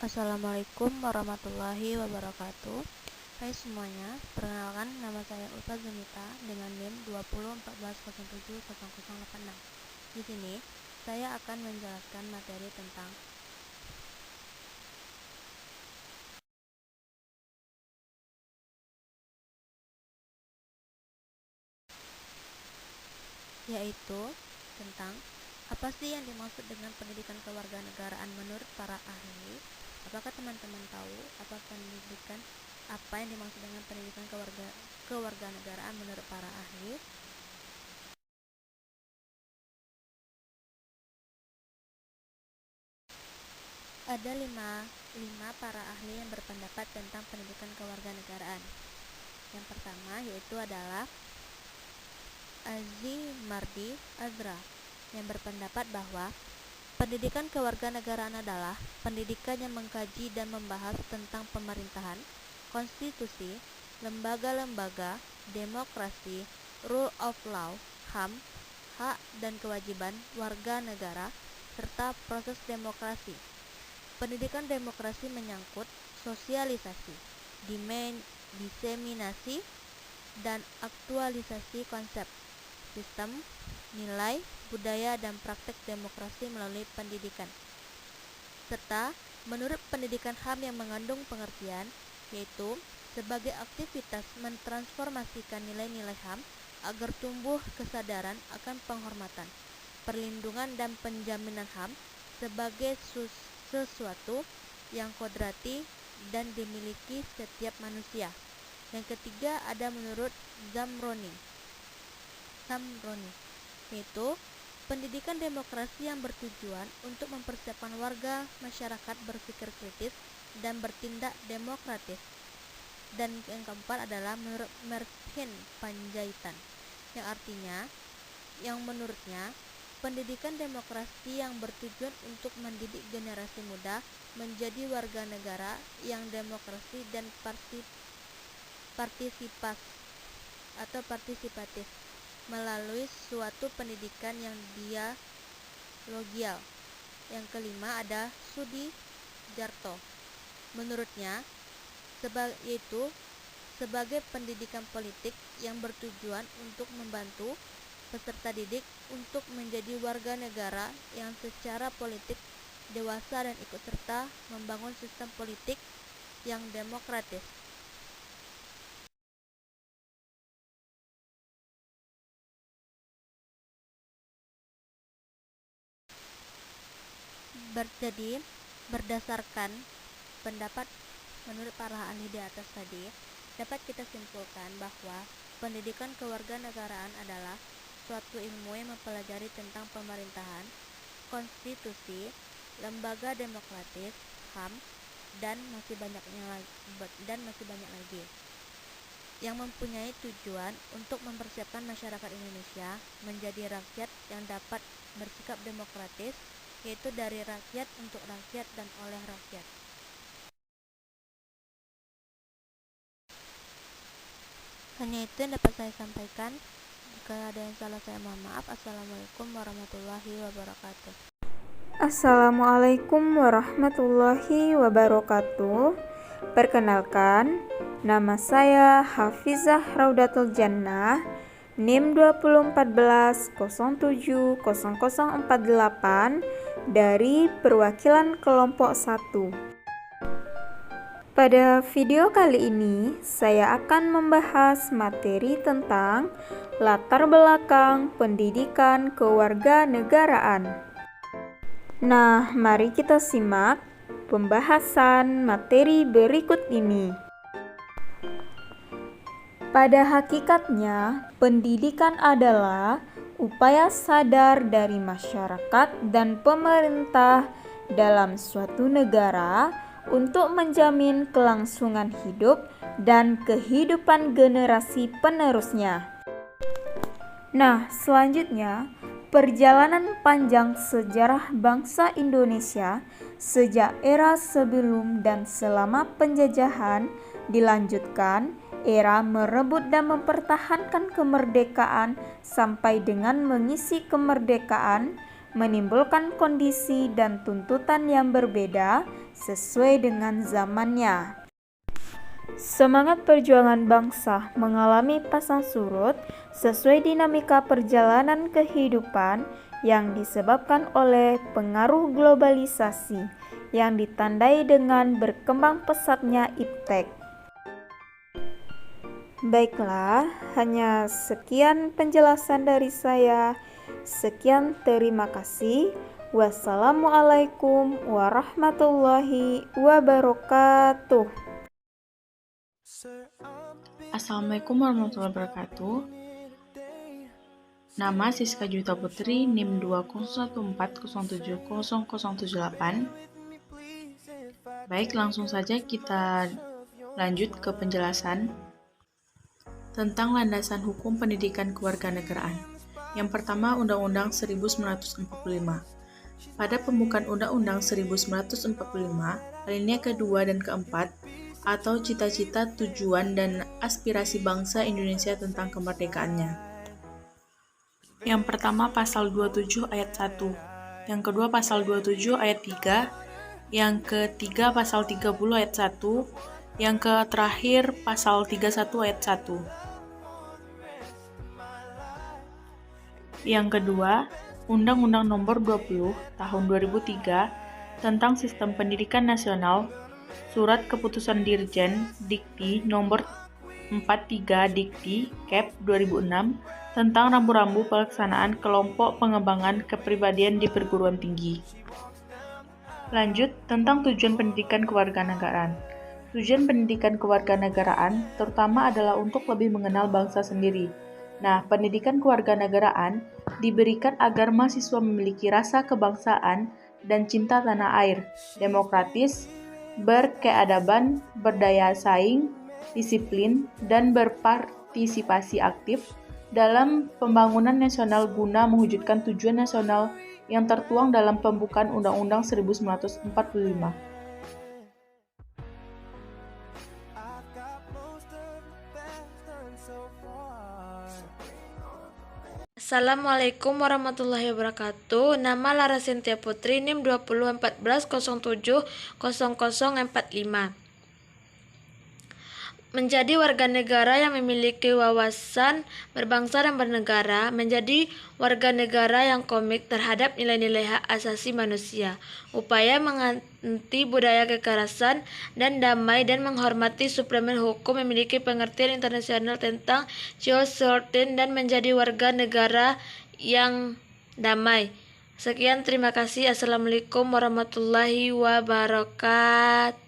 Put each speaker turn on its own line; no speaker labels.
Assalamualaikum warahmatullahi wabarakatuh. Hai semuanya, perkenalkan nama saya Ulfa Zunita dengan NIM 2014070086. Di sini saya akan menjelaskan materi tentang yaitu tentang apa sih yang dimaksud dengan pendidikan kewarganegaraan menurut para ahli. Apakah teman-teman tahu apa yang dimaksud dengan pendidikan kewarganegaraan menurut para ahli? Ada lima para ahli yang berpendapat tentang pendidikan kewarganegaraan. Yang pertama yaitu adalah Azimardi Azra yang berpendapat bahwa pendidikan kewarganegaraan adalah pendidikan yang mengkaji dan membahas tentang pemerintahan, konstitusi, lembaga-lembaga, demokrasi, rule of law, HAM, hak dan kewajiban warga negara, serta proses demokrasi. Pendidikan demokrasi menyangkut sosialisasi, diseminasi, dan aktualisasi konsep, sistem, nilai, budaya, dan praktek demokrasi melalui pendidikan. Serta menurut pendidikan HAM yang mengandung pengertian, yaitu sebagai aktivitas mentransformasikan nilai-nilai HAM agar tumbuh kesadaran akan penghormatan, perlindungan, dan penjaminan HAM sebagai sesuatu yang kodrati dan dimiliki setiap manusia. Yang ketiga ada menurut Zamroni, yaitu pendidikan demokrasi yang bertujuan untuk mempersiapkan warga masyarakat berpikir kritis dan bertindak demokratis. Dan yang keempat adalah menurut Mervyn Panjaitan, yang menurutnya pendidikan demokrasi yang bertujuan untuk mendidik generasi muda menjadi warga negara yang demokrasi dan partisipatif melalui suatu pendidikan yang dialogial. Yang kelima ada Sudi Jarto. Menurutnya yaitu sebagai pendidikan politik yang bertujuan untuk membantu peserta didik untuk menjadi warga negara yang secara politik dewasa dan ikut serta membangun sistem politik yang demokratis. Jadi, berdasarkan pendapat menurut para ahli di atas tadi, dapat kita simpulkan bahwa pendidikan kewarganegaraan adalah suatu ilmu yang mempelajari tentang pemerintahan, konstitusi, lembaga demokratis, HAM, dan masih banyak lagi, yang mempunyai tujuan untuk mempersiapkan masyarakat Indonesia menjadi rakyat yang dapat bersikap demokratis, yaitu dari rakyat untuk rakyat dan oleh rakyat. Hanya itu yang dapat saya sampaikan. Jika ada yang salah saya mohon maaf. Assalamualaikum warahmatullahi wabarakatuh.
Assalamualaikum warahmatullahi wabarakatuh. Perkenalkan, nama saya Hafizah Raudatul Jannah, NIM 2014-07-0048 dari perwakilan kelompok 1. Pada video kali ini, saya akan membahas materi tentang latar belakang pendidikan kewarganegaraan. Nah, mari kita simak pembahasan materi berikut ini. Pada hakikatnya, pendidikan adalah upaya sadar dari masyarakat dan pemerintah dalam suatu negara untuk menjamin kelangsungan hidup dan kehidupan generasi penerusnya. Nah, selanjutnya, perjalanan panjang sejarah bangsa Indonesia sejak era sebelum dan selama penjajahan dilanjutkan era merebut dan mempertahankan kemerdekaan sampai dengan mengisi kemerdekaan menimbulkan kondisi dan tuntutan yang berbeda sesuai dengan zamannya. Semangat perjuangan bangsa mengalami pasang surut sesuai dinamika perjalanan kehidupan yang disebabkan oleh pengaruh globalisasi yang ditandai dengan berkembang pesatnya iptek. Baiklah, hanya sekian penjelasan dari saya. Sekian, terima kasih. Wassalamualaikum warahmatullahi wabarakatuh.
Assalamualaikum warahmatullahi wabarakatuh. Nama Siska Juwita Putri, NIM 20140700078. Baik, langsung saja kita lanjut ke penjelasan tentang landasan hukum pendidikan kewarganegaraan. Yang pertama, Undang-Undang 1945. Pada pembukaan Undang-Undang 1945, alinea kedua dan keempat, atau cita-cita, tujuan, dan aspirasi bangsa Indonesia tentang kemerdekaannya. Yang pertama, Pasal 27 ayat 1. Yang kedua, Pasal 27 ayat 3. Yang ketiga, Pasal 30 ayat 1. Yang terakhir, Pasal 31 ayat 1. Yang kedua, Undang-Undang Nomor 20 Tahun 2003 tentang Sistem Pendidikan Nasional, Surat Keputusan Dirjen Dikti Nomor 43 Dikti Kep 2006 tentang rambu-rambu pelaksanaan kelompok pengembangan kepribadian di perguruan tinggi. Lanjut, tentang tujuan pendidikan kewarganegaraan. Tujuan pendidikan kewarganegaraan terutama adalah untuk lebih mengenal bangsa sendiri. Nah, pendidikan kewarganegaraan diberikan agar mahasiswa memiliki rasa kebangsaan dan cinta tanah air, demokratis, berkeadaban, berdaya saing, disiplin, dan berpartisipasi aktif dalam pembangunan nasional guna mewujudkan tujuan nasional yang tertuang dalam pembukaan Undang-Undang 1945.
Assalamualaikum warahmatullahi wabarakatuh. Nama Lara Sintia Putri, NIM 2014070045. Menjadi warga negara yang memiliki wawasan berbangsa dan bernegara, menjadi warga negara yang komit terhadap nilai-nilai hak asasi manusia, upaya menganti budaya kekerasan dan damai dan menghormati supremasi hukum, memiliki pengertian internasional tentang Geostorten dan menjadi warga negara yang damai. Sekian, terima kasih. Assalamualaikum warahmatullahi wabarakatuh.